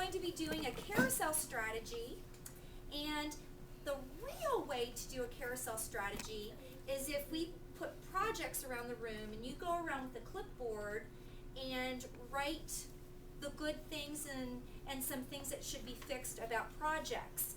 going to be doing a carousel strategy, and the real way to do a carousel strategy is if we put projects around the room and you go around with a clipboard and write the good things and some things that should be fixed about projects.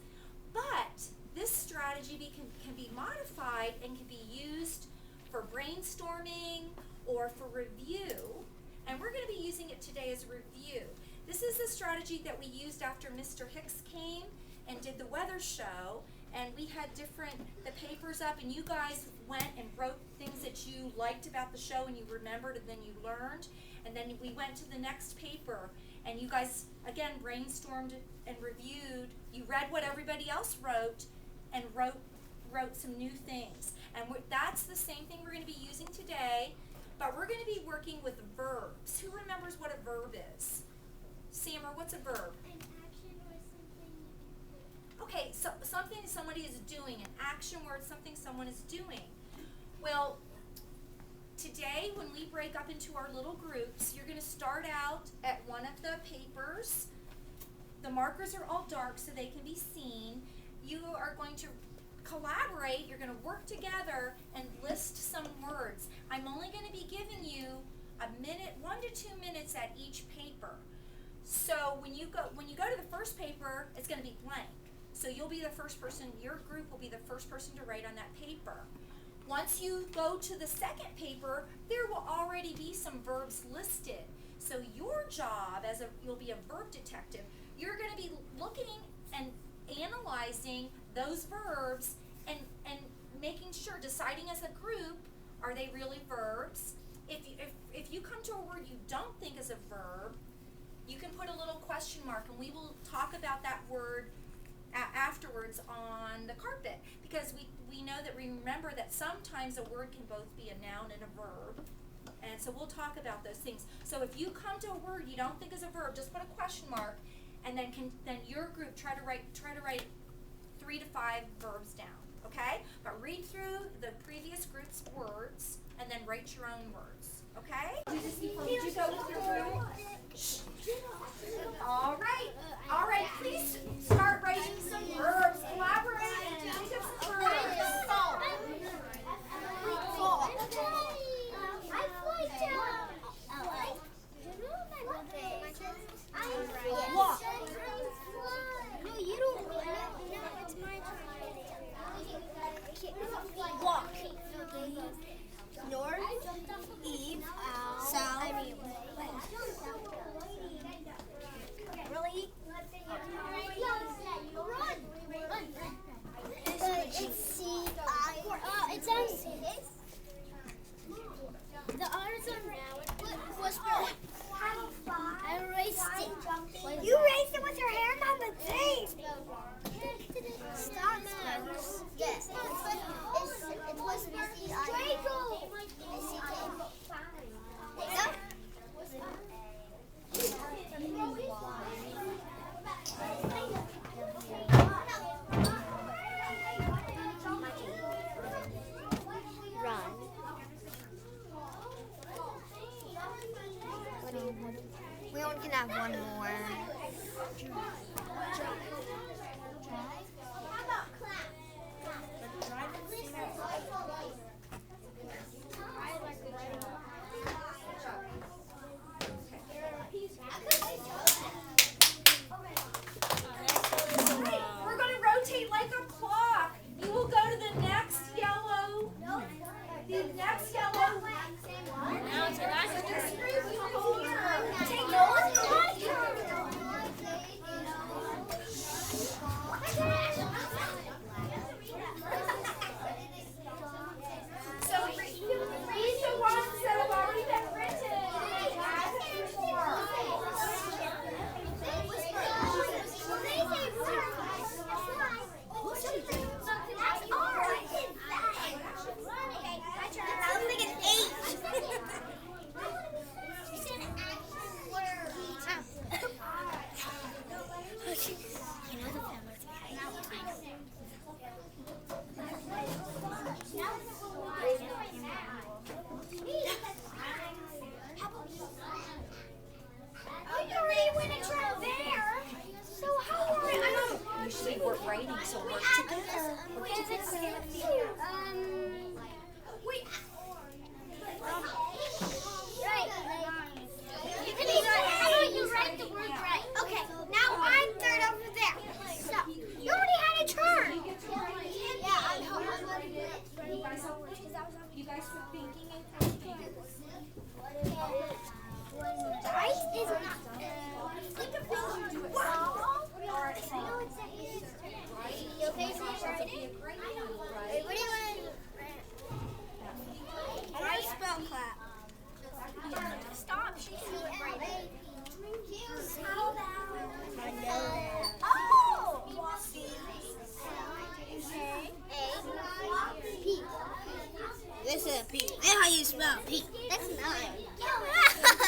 But this strategy can be modified and can be used for brainstorming or for review, and we're going to be using it today as a review. This is the strategy that we used after Mr. Hicks came and did the weather show, and we had the papers up, and you guys went and wrote things that you liked about the show and you remembered and then you learned, and then we went to the next paper and you guys again brainstormed and reviewed. You read what everybody else wrote and wrote some new things, and that's the same thing we're going to be using today, but we're going to be working with verbs. Who remembers what a verb is? Sammer, what's a verb? An action or something. Okay, so something somebody is doing, an action word, something someone is doing. Well, today when we break up into our little groups, you're going to start out at one of the papers. The markers are all dark so they can be seen. You are going to collaborate, you're going to work together and list some words. I'm only going to be giving you a minute, 1 to 2 minutes at each paper. So when you go to the first paper, it's going to be blank. So you'll be the first person, your group will be the first person to write on that paper. Once you go to the second paper, there will already be some verbs listed. So your job you'll be a verb detective. You're going to be looking and analyzing those verbs and making sure, deciding as a group, are they really verbs? If you come to a word you don't think is a verb, you can put a little question mark, and we will talk about that word afterwards on the carpet, because we know that, remember that sometimes a word can both be a noun and a verb, and so we'll talk about those things. So if you come to a word you don't think is a verb, just put a question mark, and then your group try to write 3 to 5 verbs down, okay? But read through the previous group's words and then write your own words, okay? Did you go with your group? All right, please start writing some verbs. Collaborate and think of some verbs. Walk. No, you don't. No, it's my turn. Walk. North, Eve, South. Really? Run. It's C-I. It's on C. The R's on whisper. I erased it. You raised it with your hand on the tape. Stop, Max. Yes. It's whisper. Draco. We only can have one more. We're going to rotate like a clock. You will go to the next yellow. The next yellow. Now it's This group, you hold your take your yours. you smell pee. That's not.